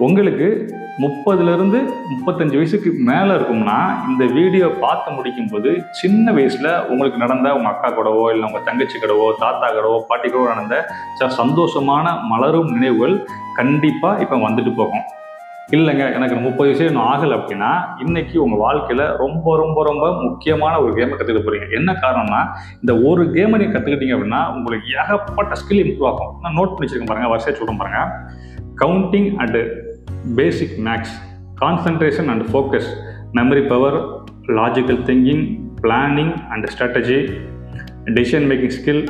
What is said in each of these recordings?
உங்களுக்கு 30லேருந்து 35 வயசுக்கு மேலே இருக்கும்னா இந்த வீடியோ பார்த்து முடிக்கும்போது சின்ன வயசில் உங்களுக்கு நடந்த உங்கள் அக்கா கூடவோ இல்லை உங்கள் தங்கச்சி கூடவோ தாத்தா கூடவோ பாட்டி கூடவோ நடந்த சில சந்தோஷமான மலரும் நினைவுகள் கண்டிப்பாக இப்போ வந்துட்டு போகும். இல்லைங்க எனக்கு 30 வயசு இன்னும் ஆகலை அப்படின்னா இன்னைக்கு உங்கள் வாழ்க்கையில் ரொம்ப ரொம்ப ரொம்ப முக்கியமான ஒரு கேமை கற்றுக்க போகிறீங்க. என்ன காரணம்னா இந்த ஒரு கேமை நீங்கள் கற்றுக்கிட்டீங்க அப்படின்னா உங்களுக்கு ஏகப்பட்ட ஸ்கில் இம்ப்ரூவ் ஆகும். நான் நோட் பண்ணி வச்சுருக்கேன் பாருங்கள், வரிசையை சொல்கிறேன் பாருங்கள். Counting and basic maths, concentration and focus, memory power, logical thinking, planning and strategy, decision making skill,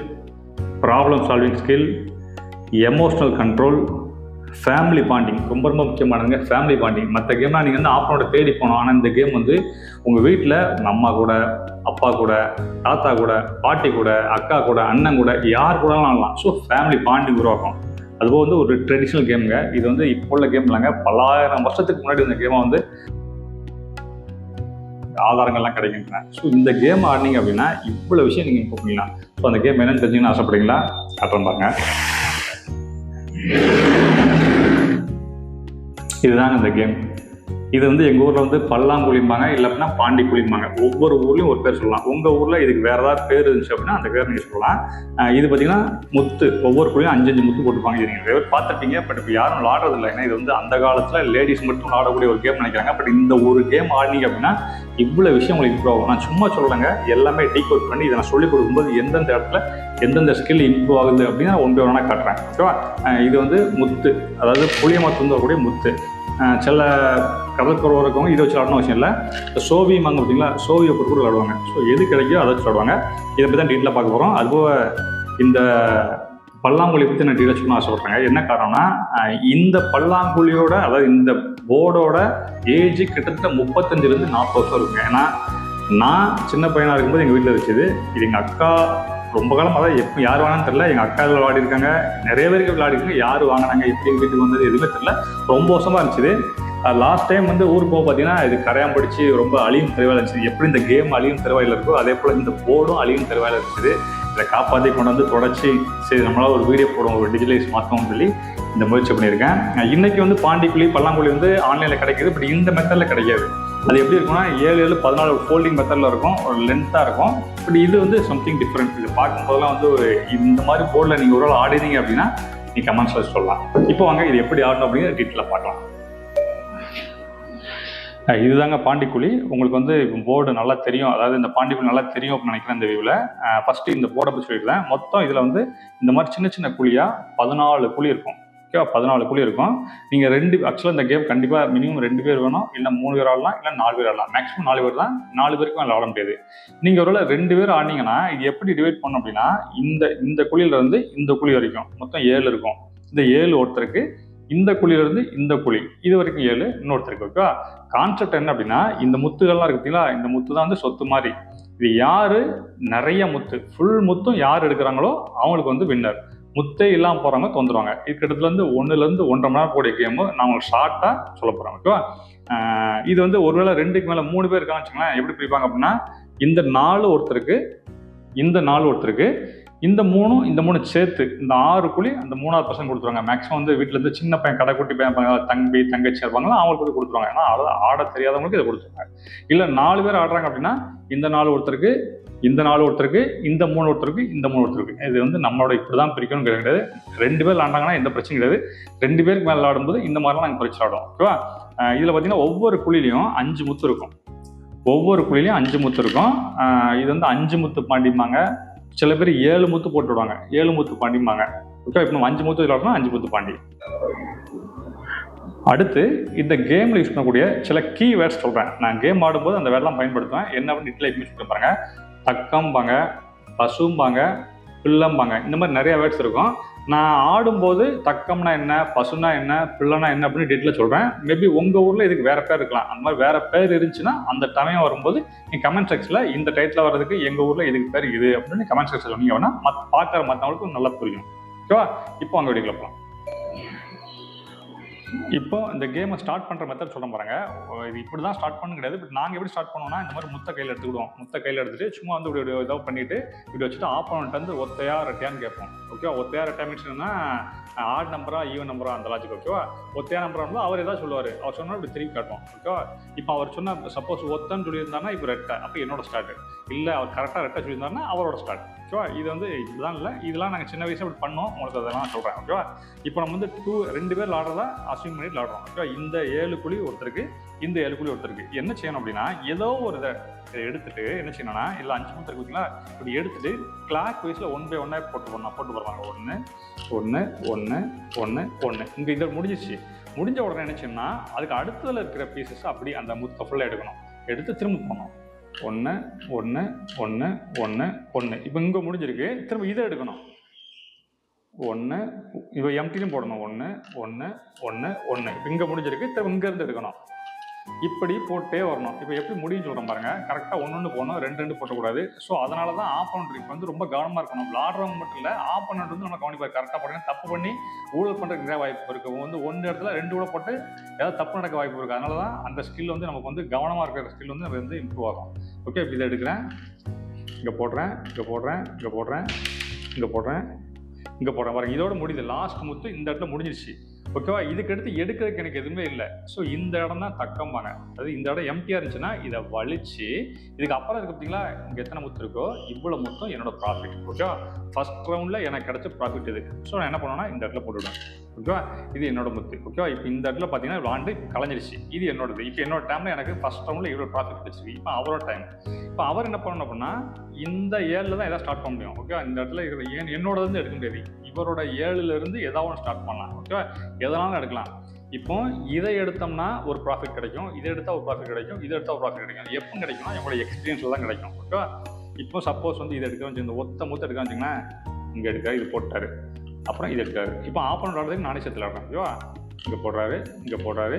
problem solving skill, emotional control, family bonding. ரொம்ப ரொம்ப முக்கியமானதுங்க ஃபேமிலி பாண்டிங். மற்ற கேம்லாம் நீங்கள் வந்து ஆப்பனோட தேடி போனோம், ஆனால் இந்த கேம் வந்து உங்கள் வீட்டில் உங்கள் அம்மா கூட, அப்பா கூட, தாத்தா கூட, பாட்டி கூட, அக்கா கூட, அண்ணன் கூட, யார் கூடலாம் ஆடலாம். ஸோ ஃபேமிலி பாண்டிங் உருவாக்கும். அதுபோல் வந்து ஒரு ட்ரெடிஷ்னல் கேமுங்க. இது வந்து இப்போ உள்ள கேம் இல்லைங்க, பல்லாயிரம் வருஷத்துக்கு முன்னாடி இந்த கேமை வந்து ஆதாரங்கள்லாம் கிடைக்கின்றன. ஸோ இந்த கேம் ஆடினீங்க அப்படின்னா இவ்வளோ விஷயம் நீங்கள் இம்ப்ரூவ் பண்ணிக்கலாம். ஸோ அந்த கேம் என்னன்னு தெரிஞ்சுக்கணும்னு ஆசைப்படுறீங்களா? அப்புறம் பாருங்க, இதுதாங்க இந்த கேம். இது வந்து எங்கள் ஊரில் வந்து பல்லாங்குழிம்பாங்க, இல்லை அப்படின்னா பாண்டி குழிம்பாங்க. ஒவ்வொரு ஊர்லேயும் ஒரு பேர் சொல்லலாம். உங்கள் ஊரில் இதுக்கு வேறு ஏதாவது பேர் இருந்துச்சு அப்படின்னா அந்த பேர் நீங்கள் சொல்லலாம். இது பார்த்தீங்கன்னா முத்து, ஒவ்வொரு குழியும் 5 முத்து போட்டுப்பாங்க. இது நீங்கள் நிறைய பேர் பார்த்துருப்பீங்க, பட் இப்போ யாரும் விளாடுறதில்லை. ஏன்னா இது வந்து அந்த காலத்தில் லேடிஸ் மட்டும் விளாடக்கூடிய ஒரு கேம் நினைக்கிறாங்க. பட் இந்த ஒரு கேம் ஆடினீங்க அப்படின்னா இவ்வளோ விஷயம் உங்களுக்கு இம்ப்ரூவ் ஆகும். நான் சும்மா சொல்லலைங்க, எல்லாமே டீகோட் பண்ணி இதை நான் சொல்லிக் கொடுக்கும்போது எந்தெந்த இடத்துல எந்தெந்த ஸ்கில் இம்ப்ரூவ் ஆகுது அப்படின்னு நான் ஒன்று வேணா காட்டுறேன். ஓகேவா? இது வந்து முத்து, அதாவது புளியமாக தூந்தக்கூடிய முத்து. சில கடற்கரை இருக்கவங்க இதை வச்சு விளாடணும் அவசியம் இல்லை. சோவியமாங்க பார்த்தீங்களா, சோவியை போட்டு கூட விளாடுவாங்க. ஸோ எது கிடைக்கோ அதை வச்சு விளாடுவாங்க. இதை பற்றி தான் டீட்டெயிலாக பார்க்க போகிறோம். அதுபோக இந்த பல்லாங்குழி பற்றி நான் டீட்டெயில் வச்சுக்கணும்னு ஆசைப்படுறேங்க. என்ன காரணம்னா இந்த பல்லாங்குழியோட, அதாவது இந்த போர்டோட ஏஜ் கிட்டத்தட்ட 35லேருந்து 40 வருஷம் இருக்குங்க. ஏன்னா நான் சின்ன பையனாக இருக்கும்போது எங்கள் வீட்டில் இருந்துச்சு. இது எங்கள் அக்கா ரொம்ப காலம், அதாவது எப்போ யார் வாங்கினான்னு தெரியல. எங்கள் அக்கா விளையாடிருக்காங்க, நிறைய பேருக்கு விளையாடிருக்காங்க. யார் வாங்கினாங்க, எப்படி எங்கள் வீட்டுக்கு வந்தது எதுவுமே தெரியல. ரொம்ப வருஷமாக இருந்துச்சு. லாஸ்ட் டைம் வந்து ஊருக்கு போக பார்த்தீங்கன்னா இது கரையான் படித்து ரொம்ப அழியும் தெருவாயில் இருந்துச்சு. எப்படி இந்த கேம் அழியும் தெருவாயில் இருக்கோ அதே போல் இந்த போர்டும் அழியும் தெருவாயில் இருந்துச்சு. இதை காப்பாற்றி கொண்டு வந்து தொடச்சி சரி நம்மளால் ஒரு வீடியோ போடுவோம், ஒரு டிஜிட்டலைஸ் மாற்றணும்னு சொல்லி இந்த முயற்சி பண்ணியிருக்கேன். இன்றைக்கி வந்து பாண்டிக்குழி பல்லாங்குழி வந்து ஆன்லைனில் கிடைக்கிது. பட் இந்த மெத்தடில் கிடைக்காது. அது எப்படி இருக்குன்னா 7 14 ஃபோல்டிங் மெத்தடில் இருக்கும், ஒரு லென்த்தாக இருக்கும். பட் இது வந்து சம்திங் டிஃப்ரெண்ட். இது பார்க்கும்போதெல்லாம் வந்து இந்த மாதிரி போர்டில் நீங்கள் ஒரு நாள் ஆடினீங்க அப்படின்னா நீங்கள் கமெண்ட்ஸில் சொல்லலாம். இப்போ வாங்க இது எப்படி ஆடணும் அப்படிங்கிற டீட்டெயிலாக பார்க்கலாம். இதுதாங்க பாண்டிக்குழி. உங்களுக்கு வந்து போர்டு நல்லா தெரியும், அதாவது இந்த பாண்டிக்குழி நல்லா தெரியும் அப்படின்னு நினைக்கிறேன் இந்த வியூவில். ஃபஸ்ட்டு இந்த போர்டை பற்றி சொல்லிடுறேன். மொத்தம் இதில் வந்து இந்த மாதிரி சின்ன சின்ன குழியாக 14 குழி இருக்கும். ஓகேவா? 14 குழி இருக்கும். நீங்கள் ஆக்சுவலாக இந்த கேம் கண்டிப்பாக மினிமம் 2 பேர் வேணும், இல்லை 3 பேர் ஆடலாம், இல்லை 4 பேர் ஆடலாம். மேக்ஸிமம் 4 பேர் தான். 4 பேருக்கும் அதில் ஆட முடியாது. நீங்கள் ஒருவேளை 2 பேர் ஆடினீங்கன்னா இது எப்படி டிவைட் பண்ணணும் அப்படின்னா இந்த குழியிலேருந்து இந்த குழி வரைக்கும் மொத்தம் 7 இருக்கும். இந்த 7 ஒருத்தருக்கு, இந்த குழியிலேருந்து இந்த குழி இது வரைக்கும் 7 இன்னொருத்தருக்கு. ஓகேவா? கான்செப்ட் என்ன அப்படின்னா இந்த முத்துகள்லாம் இருக்கு பார்த்தீங்களா, இந்த முத்து தான் வந்து சொத்து மாதிரி. இது யார் நிறைய முத்து ஃபுல் முத்தும் யார் எடுக்கிறாங்களோ அவங்களுக்கு வந்து வின்னர். முத்தே இல்லாமல் போகிறவங்க தொந்துருவாங்க. இது கிட்டத்தட்ட 1லேருந்து 1.5 மணி நேரம் போடைய கேமு நான் உங்களுக்கு ஷார்ட்டாக சொல்ல போகிறேன். ஓகேவா? இது வந்து ஒருவேளை 2க்கு மேலே 3 பேர் இருக்கான்னு வச்சுக்கோங்களேன். எப்படி பிரிப்பாங்க அப்படின்னா இந்த 4 ஒருத்தருக்கு, இந்த 4 ஒருத்தருக்கு, இந்த 3 சேர்த்து இந்த 6 குழி அந்த 3வது பர்சன்ட் கொடுத்துருவாங்க. மேக்ஸிமம் வந்து வீட்டிலேருந்து சின்ன பையன் கடைக்குட்டி பையன் இருப்பாங்க, தம்பி தங்கச்சி இருப்பாங்களா, அவங்களுக்கு வந்து கொடுத்துருவாங்க. ஏன்னா ஆட தெரியாதவங்களுக்கு இதை கொடுத்துருவாங்க. இல்லை 4 பேர் ஆடுறாங்க அப்படின்னா இந்த 4 ஒருத்தருக்கு, இந்த 4 ஒருத்தருக்கு, இந்த 3 ஒருத்தருக்கு, இந்த 3 ஒருத்தருக்கு. இது வந்து நம்மளோட இப்படி தான் பிரிக்கணும் கிடையாது. 2 பேர் விளாண்டாங்கன்னா எந்த பிரச்சனையும் கிடையாது. 2 பேருக்கு மேலே விளாடும்போது இந்த மாதிரிலாம் நாங்கள் பிரிச்சு ஆடுவோம். ஓகேவா? இதில் பார்த்தீங்கன்னா ஒவ்வொரு குழிலையும் 5 முத்து இருக்கும். ஒவ்வொரு குழிலையும் 5 முத்து இருக்கும். இது வந்து 5 முத்து பாண்டிம்பாங்க. சில பேர் 7 முத்து போட்டு விடுவாங்க, 7 முத்து பாண்டிம்பாங்க. ஓகே, இப்போ நம்ம 5 முத்து விளாடணும், 5 முத்து பாண்டி. அடுத்து இந்த கேமில் யூஸ் பண்ணக்கூடிய சில கீவேர்ட்ஸ் சொல்கிறேன். நான் கேம் ஆடும்போது அந்த வேர்டெலாம் பயன்படுத்துவேன். என்ன அப்படின்னு டீட்டெயில் யூஸ் பண்ணி பாருங்க. தக்கம்பாங்க, பசும்பாங்க, பிள்ளம்பாங்க, இந்த மாதிரி நிறைய வேர்ட்ஸ் இருக்கும். நான் ஆடும்போது தக்கம்னா என்ன, பசுனா என்ன, பிள்ளைனா என்ன அப்படின்னு டீட்டெயிலாக சொல்கிறேன். மேபி உங்கள் ஊரில் இதுக்கு வேறு பேர் இருக்கலாம். அந்த மாதிரி வேறு பேர் இருந்துச்சுன்னா அந்த டயம் வரும்போது நீங்கள் கமெண்ட் செக்ஷனில் இந்த டைட்டில் வர்றதுக்கு எங்கள் ஊரில் இதுக்கு பேர் இது அப்படின்னு கமெண்ட் செக்ஷன் சொன்னீங்க அப்படின்னா பார்க்குற மற்றவங்களுக்கும் நல்லா புரியும். ஓகேவா? இப்போ அங்கே வீடியோக்குள்ள போகலாம். இப்போ இந்த கேமை ஸ்டார்ட் பண்ணுற மெத்தட் சொல்ல பாருங்க. இது இப்படி தான் ஸ்டார்ட் பண்ணு கிடையாது. பட் நாங்கள் எப்படி ஸ்டார்ட் பண்ணுவோம்னா, இந்த மாதிரி முத்த கையில் எடுத்துக்கிடுவோம். முத்த கையில் எடுத்துட்டு சும்மா வந்து இப்படி இதாக பண்ணிட்டு இப்படி வச்சுட்டு ஆப்போனண்ட் வந்து ஒத்தையா ரெட்டையான்னு கேட்போம். ஓகேவா? ஒத்தையா ரெட்டையா மீன்ஸ்னா ஆட் நம்பரா ஈவன் நம்பரா அந்த லாஜிக். ஓகேவா? ஒத்தையா நம்பரா இருந்தால் அவர் ஏதாவது சொல்லுவார். அவர் சொன்னால் இப்படி திருப்பி காட்டுவோம். ஓகேவா? இப்போ அவர் சொன்னால் சப்போஸ் ஒத்தன்னு சொல்லியிருந்தாருன்னா இப்போ ரெட்டை, அப்போ என்னோட ஸ்டார்ட். இல்லை அவர் கரெக்டாக ரெட்டை சொல்லியிருந்தாருன்னா அவரோட ஸ்டார்ட். ஓகேவா? இது வந்து இப்படிதான் இல்லை, இதெல்லாம் நாங்கள் சின்ன வயசில் இப்படி பண்ணோம். உங்களுக்கு அதெல்லாம் சொல்கிறேன். ஓகேவா? இப்போ நம்ம வந்து 2 பேர் விளாடுறதா அஸ்யூம் பண்ணி விளாடுறோம். ஓகேவா? இந்த 7 குழி ஒருத்தருக்கு, இந்த 7 குழி ஒருத்தருக்கு. என்ன செய்யணும் அப்படின்னா, ஏதோ ஒரு இதை எடுத்துட்டு என்ன செய்யணும்னா, இல்லை 5 மூத்தர் இருக்குங்களா, இப்படி எடுத்துட்டு கிளாக் வைஸில் 1 பை 1 போட்டு போடுவாங்க. 1 1 1 1 1 இங்கே இதை முடிஞ்சிச்சு. முடிஞ்ச உடனே என்ன செய்யணும்னா, அதுக்கு அடுத்ததில் இருக்கிற பீசஸ் அப்படி அந்த முத்தை ஃபுல்லாக எடுக்கணும். எடுத்து திரும்ப போகணும். 1 1 1 1 1. இப்போ இங்கே முடிஞ்சிருக்கு. திரும்ப இதை எடுக்கணும். 1 இப்போ எம்டிலையும் போடணும். 1 1 1 1. இப்போ இங்கே முடிஞ்சிருக்கு. திரும்ப இங்கேருந்து எடுக்கணும். இப்படி போட்டே வரணும். இப்போ எப்படி முடியும் சொல்கிறோம் பாருங்க. கரெக்டாக 1 போடணும், 2 போட்டக்கூடாது. ஸோ அதனால தான் ஆப்போனண்ட் வந்து ரொம்ப கவனமாக இருக்கணும். விளாடுறவங்க மட்டும் இல்லை, ஆப்போனண்ட் வந்து நம்ம கவனிப்பார். கரெக்டாக போட்டீங்கன்னா தப்பு பண்ணி ஊழல் பண்ணுறதுக்கு நிறைய வாய்ப்பு இருக்குது. வந்து 1 இடத்துல 2 கூட போட்டு ஏதாவது தப்பு நடக்க வாய்ப்பு இருக்குது. அதனால தான் அந்த ஸ்கில் வந்து நமக்கு வந்து கவனமாக இருக்கிற ஸ்கில் வந்து நம்ம வந்து இம்ப்ரூவ் ஆகும். ஓகே, இப்போ இதை எடுக்கிறேன், இங்கே போடுறேன், இங்கே போடுறேன், இங்கே போடுறேன், இங்கே போடுறேன், இங்கே போடுறேன் பாருங்க. இதோட முடியுது. லாஸ்ட் முத்து இந்த இடத்துல முடிஞ்சிருச்சு. ஓகேவா? இதுக்கு எடுத்து எடுக்கிறதுக்கு எனக்கு எதுவுமே இல்லை. ஸோ இந்த இடம் தான் தக்கம்பாங்க. அதாவது இந்த இடம் எம்டியாக இருந்துச்சுன்னா இதை வலிச்சு இதுக்கு அப்புறம் இருக்கு பார்த்தீங்களா, இங்கே எத்தனை முத்து இருக்கோ இவ்வளோ முத்தம் என்னோட ப்ராஃபிட். ஓகேவா? ஃபர்ஸ்ட் ரவுண்டில் எனக்கு கிடைச்ச ப்ராஃபிட் இது. ஸோ நான் என்ன பண்ணுவேன்னா இந்த இடத்துல போட்டுவிடுவேன். ஓகேவா? இது என்னோட முத்து. ஓகேவா? இப்போ இந்த இடத்துல பார்த்தீங்கன்னா விளாண்டு கலைஞ்சிருச்சு. இது என்னோடது. இப்போ என்னோட டைமில் எனக்கு ஃபர்ஸ்ட் ரவுண்டில் இவ்வளோ ப்ராஃபிட் கிடைச்சிருக்கு. இப்போ அவரோட டைம். இப்போ அவர் என்ன பண்ணணும் அப்படின்னா, இந்த 7ல் தான் எதாவது ஸ்டார்ட் பண்ண முடியும். ஓகே, இந்த இடத்துல என்னோட வந்து எடுக்க முடியாது. இவரோட 7லேருந்து ஏதாவது ஒன்று ஸ்டார்ட் பண்ணலாம். ஓகேவா? எதனாலும் எடுக்கலாம். இப்போ இதை எடுத்தோம்னா ஒரு ப்ராஃபிட் கிடைக்கும், இதை எடுத்தால் ஒரு ப்ராஃபிட் கிடைக்கும், இதை எடுத்தால் ஒரு ப்ராஃபிட் கிடைக்கும். எப்போ கிடைக்கும்னா என்னோட எக்ஸ்பீரியன்ஸில் தான் கிடைக்கும். ஓகேவா? இப்போ சப்போஸ் வந்து இதை எடுக்கிறோம், இந்த ஒத்த மூத்த எடுக்க வச்சிங்கன்னா இங்கே எடுக்காரு, இது போட்டார், அப்புறம் இது எடுக்காரு. இப்போ ஆப்போனண்ட் ஆடுறதுக்கு நானே சேர்த்து விளாடுறேன். ஓகேவா? இங்கே போடுறாரு, இங்கே போடுறாரு,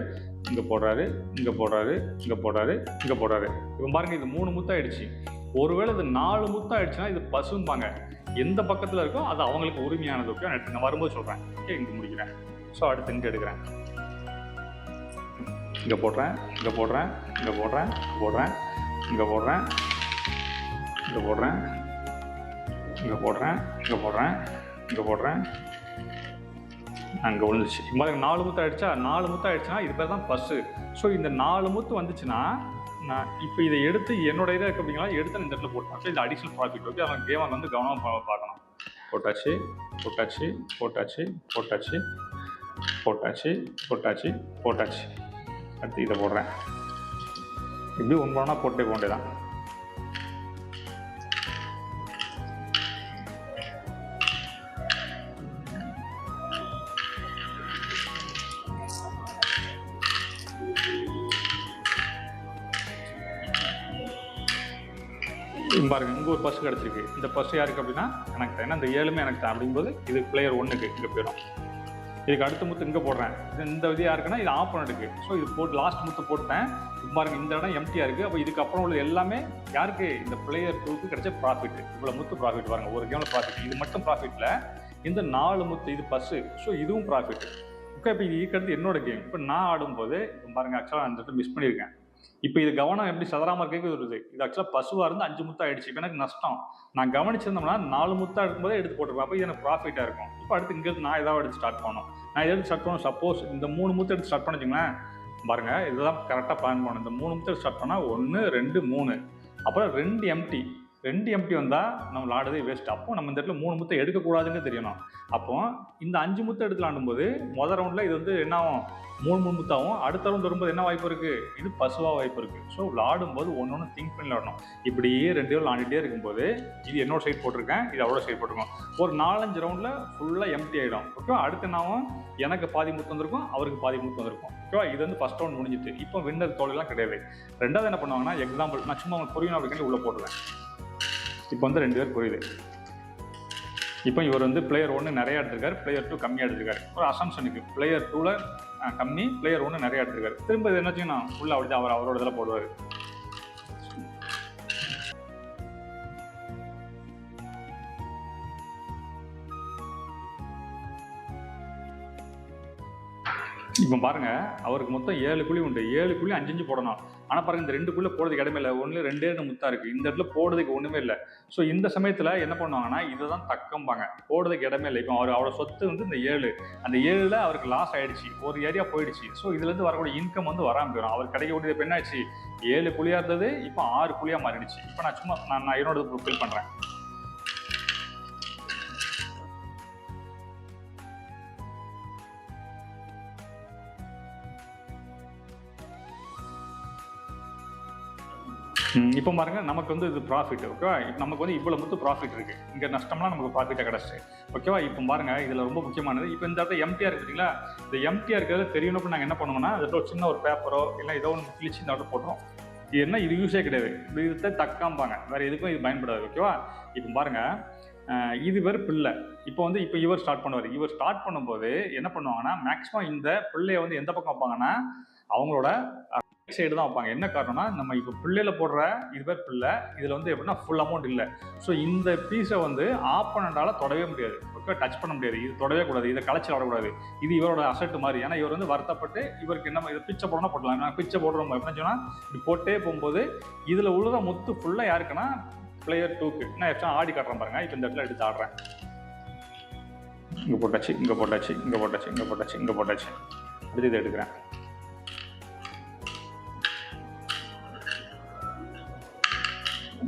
இங்கே போடுறாரு, இங்கே போடுறாரு, இங்கே போடுறாரு, இங்கே போடுறாரு. இப்போ பாருங்க, இது 3 முத்தம் ஆயிடுச்சு. ஒருவேளை இது 4 முத்தம் ஆயிடுச்சுன்னா இது பசும்பாங்க. எந்த பக்கத்தில் இருக்கோ அது அவங்களுக்கு உரிமையானது. ஓகே, நான் வரும்போது சொல்கிறேன். ஓகே, இங்கே முடிக்கிறேன். ஸோ அடுத்து இங்கே எடுக்கிறேன், இங்கே போடுறேன், இங்கே போடுறேன், இங்கே போடுறேன், போடுறேன், இங்கே போடுறேன், இங்கே போடுறேன், இங்கே போடுறேன், இங்கே போடுறேன், இங்கே போடுறேன், அங்கே விழுந்துச்சு. இது மாதிரி 4 முத்து ஆகிடுச்சா, 4 முத்து ஆகிடுச்சுன்னா இது பேர் தான் பஸ்ஸு. ஸோ இந்த 4 முத்து வந்துச்சுன்னா நான் இப்போ இதை எடுத்து என்னோட இதாக இருக்க அப்படிங்களா எடுத்து இந்த இடத்துல போட்டேன். ஸோ இது அடிஷ்னல் ப்ராஃபிட். ஓகே, அவன் கேமை வந்து கவனமாக பார்க்கணும். போட்டாச்சு, போட்டாச்சு, போட்டாச்சு, போட்டாச்சு, போட்டாச்சு, போட்டாச்சு, போட்டாச்சு. அடுத்து இதை போடுறேன். இப்படி 1 போட்டே போக வேண்டியதான். பாருங்க, இங்கே ஒரு பஸ் கிடச்சிருக்கு. இந்த பஸ் யாருக்கு அப்படின்னா எனக்கு தான். ஏன்னா இந்த 7மே எனக்கு தான். அப்படிங்கும்போது இது பிளேயர் 1க்கு இங்கே போயிடும். இதுக்கு அடுத்த முத்து இங்கே போடுறேன். இந்த இது யாருக்குன்னா இது ஆப்போனண்ட்டுக்கு. ஸோ இது போட்டு லாஸ்ட் முத்து போட்டேன். இப்போ பாருங்க, இந்த இடம் எம்டியாக இருக்குது. அப்போ இதுக்கப்புறம் உள்ள எல்லாமே யாருக்கு? இந்த பிளேயர் 2க்கு கிடைச்ச ப்ராஃபிட். இவ்வளோ முத்து ப்ராஃபிட் பாருங்க, ஒரு கேமில் ப்ராஃபிட். இது மட்டும் ப்ராஃபிட்டில் இந்த 4 முத்து இது பஸ்ஸு. ஸோ இதுவும் ப்ராஃபிட். ஓகே, இப்போ இதுக்கடுத்து என்னோட கேம். இப்போ நான் ஆடும்போது இப்போ பாருங்க, ஆக்சுவலாக அந்த இடத்துல மிஸ் பண்ணியிருக்கேன். இப்போ இது கவனம் எப்படி சதராம இருக்க வருது. இது ஆக்சுவலாக பசுவாக இருந்து 5 முத்தா ஆயிடுச்சு. இப்போ எனக்கு நஷ்டம். நான் கவனிச்சிருந்தோம்னா 4 முத்தா எடுக்கும்போதே எடுத்து போட்டுருப்பேன். அப்போ இது எனக்கு ப்ராஃபிட்டாக இருக்கும். இப்போ அடுத்து இங்கேருந்து நான் ஏதாவது எடுத்து ஸ்டார்ட் பண்ணணும். நான் எதாவது ஸ்டார்ட் பண்ணணும். சப்போஸ் இந்த 3 முத்து எடுத்து ஸ்டார்ட் பண்ணிச்சிங்களேன் பாருங்க, இதெல்லாம் கரெக்டாக பிளான் பண்ணணும். இந்த 3 முத்து ஸ்டார்ட் பண்ணால் 1 2 3, அப்புறம் 2 எம்டி. 2 எம்டி வந்தால் நம்ம விளாடுறதே வேஸ்ட். அப்போ நம்ம இந்த இடத்துல 3 முத்தை எடுக்கக்கூடாதுன்னு தெரியணும். அப்போ இந்த 5 முத்தை எடுத்து விளாடும்போது முதல் ரவுண்டில் இது வந்து என்ன ஆகும்? 3 முத்தாகும். அடுத்த ரவுண்ட் வரும்போது என்ன வாய்ப்பு இருக்குது? இது பசுவாக வாய்ப்பு இருக்குது. ஸோ விளாடும்போது ஒன்று திங்க் பண்ணி விளாடணும். இப்படியே 2 ரவுண்ட் விளாண்டுட்டே இருக்கும்போது இது என்னோட சைட் போட்டிருக்கேன், இது அவரோட சைட் போட்டிருக்கோம். ஒரு 4-5 ரவுண்டில் ஃபுல்லாக எம்டி ஆகிடும். ஓகேவா? அடுத்து நான் எனக்கு பாதி முத்து வந்திருக்கும், அவருக்கு பாதி முத்து வந்திருக்கும். ஓகேவா? இது வந்து ஃபஸ்ட் ரவுண்ட் முடிஞ்சிட்டு. இப்போ வின்னர் தோல்விலாம் கிடையாது. ரெண்டாவது என்ன பண்ணுவாங்கன்னா, எக்ஸாம்பிள் நான் சும்மா உங்களுக்கு புரியணும் அப்படின்னு உள்ளே போடுவேன். இப்போ வந்து 2 பேர் புரியுது. இப்போ இவர் வந்து பிளேயர் 1 நிறையா எடுத்திருக்காரு, பிளேயர் 2 கம்மியாக எடுத்திருக்காரு. ஒரு அசம்ஷனுக்கு பிளேயர் 2ல கம்மி, பிளேயர் 1 நிறையா எடுத்திருக்காரு. திரும்ப இது என்னாச்சுன்னா உள்ள அப்படி அவர் அவரோட இதில் போடுவார். இப்போ பாருங்க, அவருக்கு மொத்தம் 7 குழி உண்டு. 7 குழி 5 5 போடணும். ஆனா பாருங்க, இந்த 2 குழில போடுறதுக்கு இடமே இல்ல. ஒண்ணுல 2 முத்தா இருக்கு. இந்த இடத்துல போடுறதுக்கு ஒண்ணுமே இல்ல. ஸோ இந்த சமயத்துல என்ன பண்ணுவாங்கன்னா, இதுதான் தக்கம்பாங்க. போடுறதுக்கு இடமே இல்ல. இப்போ அவரோட சொத்து வந்து இந்த 7. அந்த 7ல அவருக்கு லாஸ் ஆயிடுச்சு. ஒரு ஏரியா போயிடுச்சு. ஸோ இதுல இருந்து வரக்கூடிய இன்கம் வந்து வராம போயிடும். அவருக்கு கிடைக்கக்கூடியது இப்ப என்ன ஆச்சு? 7 குழியா இருந்தது, இப்போ 6 குழியா மாறிடுச்சு. இப்போ நான் என்னோட ஃபில் பண்றேன். இப்போ பாருங்க, நமக்கு வந்து இது ப்ராஃபிட். ஓகேவா? நமக்கு வந்து இவ்வளவு முத்து ப்ராஃபிட் இருக்கு. இங்க நஷ்டம்லாம் நமக்கு ப்ராஃபிட்டா கிடைச்சிச்சு. ஓகேவா? இப்போ பாருங்க, இதுல ரொம்ப முக்கியமானது, இப்போ இந்த இடத்துல எம்டியா இருக்கு பார்த்தீங்களா? இந்த எம்டியா இருக்கிறது தெரியணும். நாங்கள் என்ன பண்ணுவோம்னா, அதில் ஒரு சின்ன ஒரு பேப்பரோ இல்லை ஏதோ ஒன்று கிழிச்சு இந்த இடத்துல போட்டுரும். இது என்ன, இது யூஸே கிடையாது. இது தக்காம்பாங்க, வேற எதுக்கும் இது பயன்படாது. ஓகேவா? இப்போ பாருங்க, இது வேறு பிள்ளை. இப்போ இவர் ஸ்டார்ட் பண்ணுவார். இவர் ஸ்டார்ட் பண்ணும்போது என்ன பண்ணுவாங்கன்னா, மேக்ஸிமம் இந்த பிள்ளைய வந்து எந்த பக்கம் வைப்பாங்கன்னா, அவங்களோட சைடு தான் வைப்பாங்க. என்ன காரணம்னா, நம்ம இப்போ பிள்ளையில போடுற இது பேர் பிள்ளை. இதுல வந்து எப்படின்னா ஃபுல் அமௌண்ட் இல்லை. ஸோ இந்த பீஸை வந்து ஆப்போனண்டால தொடவே முடியாது. ஓகே, டச் பண்ண முடியாது. இது தொடவே கூடாது. இதை களைச்சி விடக்கூடாது. இது இவரோட அசட்டு மாதிரி. ஏன்னா இவர் வந்து வருத்தப்பட்டு இவருக்கு என்ன இதை பிச்சை போடணும் போடலாம். நான் பிச்சை போடுறோம் எப்படின்னு சொன்னா, இப்படி போட்டே போகும்போது இதுல உழுற முத்து ஃபுல்லா யாருக்குன்னா பிளேயர் 2க்கு. நான் எக்ஸ்ட்ரா ஆடி காட்டுறேன் பாருங்க. இப்போ இந்த இடத்துல எடுத்து ஆடுறேன். இங்க போட்டாச்சு, இங்க போட்டாச்சு, இங்க போட்டாச்சு, இங்க போட்டாச்சு, இங்க போட்டாச்சு. அடுத்து இதை எடுக்கிறேன்.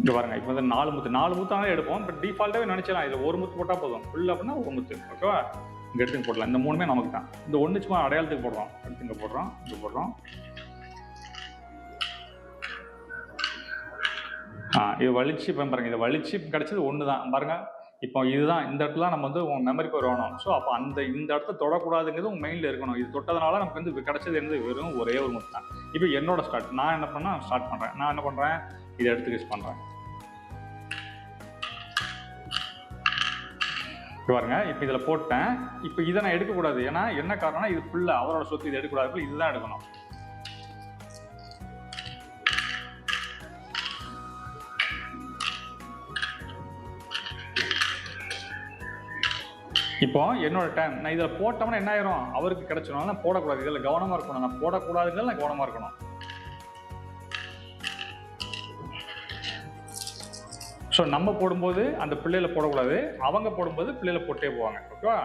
இங்க பாருங்க, இப்போ வந்து 4 முத்தானே எடுப்போம். பட் டிஃபால்ட்டாவே நினைச்சலாம் இதுல ஒரு முத்து போட்டா போதும். ஃபுல் அப்படின்னா ஒரு முத்து. ஓகேவா? இங்க எடுத்து போடலாம். இந்த 3மே நமக்கு தான். இந்த ஒன்று சும்மா அடையாளத்துக்கு போடுறோம். அடுத்து இங்க போடுறோம், இங்க போடுறோம். இது வலிச்சு பாருங்க, இதை வலிச்சு கிடைச்சது ஒன்று தான் பாருங்க. இப்போ இதுதான் இந்த இடத்துல நம்ம வந்து உங்க மெமரிக்கு வரணும். ஸோ அப்போ இந்த இடத்த தொடக்கூடாதுங்கிறது உங்க மைண்ட்ல இருக்கணும். இது தொட்டதுனால நமக்கு வந்து கிடைச்சது என்னது, வெறும் ஒரே ஒரு முத்து தான். இப்போ என்னோட ஸ்டார்ட். நான் என்ன பண்ணா ஸ்டார்ட் பண்றேன். நான் என்ன பண்றேன், இதை எடுத்து யூஸ் பண்றேன். பாருங்க, இப்போ இதில் போட்டேன். இப்போ இதை நான் எடுக்கக்கூடாது. ஏன்னா என்ன காரணம்னா, இது ஃபுல்லா அவரோட சொத்து. இதை எடுக்கக்கூடாது, இதுதான் எடுக்கணும். இப்போ என்னோட டைம். நான் இதில் போட்டோம்னா என்ன ஆயிரும், அவருக்கு கிடைச்சிடும். நான் போடக்கூடாது. இதில் கவனமா இருக்கணும். நான் போடக்கூடாதுங்கிறது நான் கவனமா இருக்கணும். ஸோ நம்ம போடும்போது அந்த பிள்ளையில போடக்கூடாது, அவங்க போடும்போது பிள்ளையில போட்டே போவாங்க. ஓகேவா?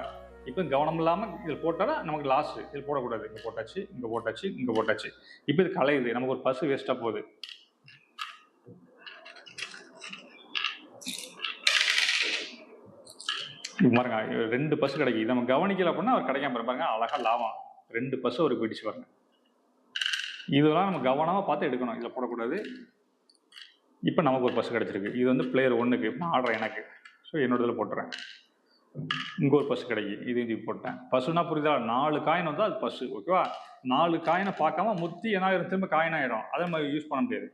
இப்போ கவனம் இல்லாமல் இதில் போட்டால் நமக்கு லாஸ்ட். இதில் போடக்கூடாது. இங்கே போட்டாச்சு, இங்கே போட்டாச்சு, இங்கே போட்டாச்சு. இப்போ இது கலையுது. நமக்கு ஒரு பசு வேஸ்ட்டாக போகுது. பாருங்க, 2 பசு கிடைக்கும். நம்ம கவனிக்கல அப்படின்னா அவர் கிடைக்காம பாருங்க. அழகா லாபம். 2 பசு அவருக்கு போயிடுச்சு பாருங்க. இதெல்லாம் நம்ம கவனமா பார்த்து எடுக்கணும். இதில் போடக்கூடாது. இப்போ நமக்கு ஒரு பசு கிடைச்சிருக்கு. இது வந்து பிளேயர் 1க்கு. நான் ஆடுறேன் எனக்கு. ஸோ என்னோட இதில் போட்டுறேன். இங்கே ஒரு பசு கிடைக்கும். இதையும் போட்டேன். பசுனா புரியுதா? 4 காயின் வந்து அது பசு. ஓகேவா? 4 காயினை பார்க்காம முத்தி என்ன ஆயிரும், திரும்ப காயின் ஆயிடும். அதே மாதிரி யூஸ் பண்ண முடியாது.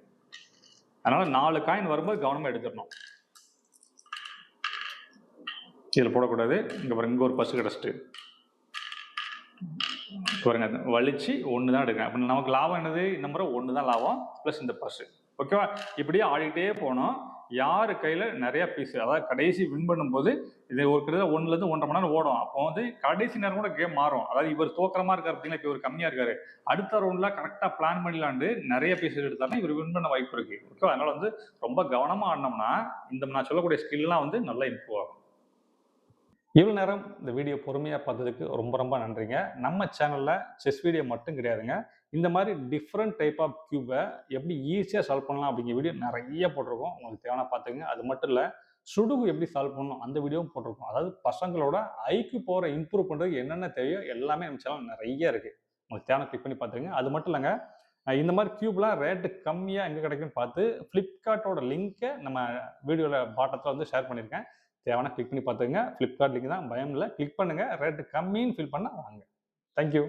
அதனால 4 காயின் வரும்போது கவனமா எடுத்துடணும். இதில் போடக்கூடாது. இங்கே பாருங்க, இங்கே ஒரு பசு கிடச்சிட்டு பாருங்க, வலிச்சு 1 தான் எடுக்கிறேன். அப்போ நமக்கு லாபம் என்னது, இந்த முறை 1 தான் லாபம் ப்ளஸ் இந்த பசு. ஓகேவா? இப்படியே ஆடிட்டே போனோம். யார் கையில் நிறைய பீஸ், அதாவது கடைசி வின் பண்ணும்போது இது ஒரு கிட்டத்தட்ட 1லேருந்து 1.5 மணி நேரம் ஓடும். அப்போ வந்து கடைசி நேரம் கூட கேம் மாறும். அதாவது இவர் தோக்கரமா இருக்காரு பார்த்தீங்களா, இப்போ இவர் கம்மியாக இருக்காரு. அடுத்த ரவுண்டில் கரெக்டாக பிளான் பண்ணிலாண்டு நிறைய பீஸ் எடுத்தாருன்னா இவர் வின் பண்ண வாய்ப்பு இருக்கு. ஓகேவா? அதனால வந்து ரொம்ப கவனமாக ஆடினோம்னா நான் சொல்லக்கூடிய ஸ்கில்லாம் வந்து நல்லா இம்ப்ரூவ் ஆகும். இவ்வளோ நேரம் இந்த வீடியோ பொறுமையாக பார்த்ததுக்கு ரொம்ப ரொம்ப நன்றிங்க. நம்ம சேனலில் செஸ் வீடியோ மட்டும் கிடையாதுங்க. இந்த மாதிரி டிஃப்ரெண்ட் டைப் ஆஃப் கியூபை எப்படி ஈஸியாக சால்வ் பண்ணலாம் அப்படிங்கிற வீடியோ நிறைய போட்டிருக்கோம். உங்களுக்கு தேவையான பார்த்துங்க. அது மட்டும் இல்லை, சுடுகு எப்படி சால்வ் பண்ணணும் அந்த வீடியோவும் போட்டிருக்கோம். அதாவது பசங்களோட ஐக்யூ பவரை இம்ப்ரூவ் பண்ணுறதுக்கு என்னென்ன தேவையோ எல்லாமே நம்ம சேனல் நிறைய இருக்குது. உங்களுக்கு தேவை கிளிக் பண்ணி பார்த்துங்க. அது மட்டும் இல்லைங்க, இந்த மாதிரி கியூப்லாம் ரேட்டு கம்மியாக எங்கே கிடைக்குன்னு பார்த்து ஃப்ளிப்கார்ட்டோட லிங்க்கை நம்ம வீடியோவில் பாட்டத்தில் வந்து ஷேர் பண்ணியிருக்கேன். தேவையான கிளிக் பண்ணி பார்த்துங்க. ஃப்ளிப்கார்ட் லிங்க் தான், பயம் இல்லை. கிளிக் பண்ணுங்கள். ரேட்டு கம்மின்னு ஃபீல் பண்ணால் வாங்க. தேங்க்யூ.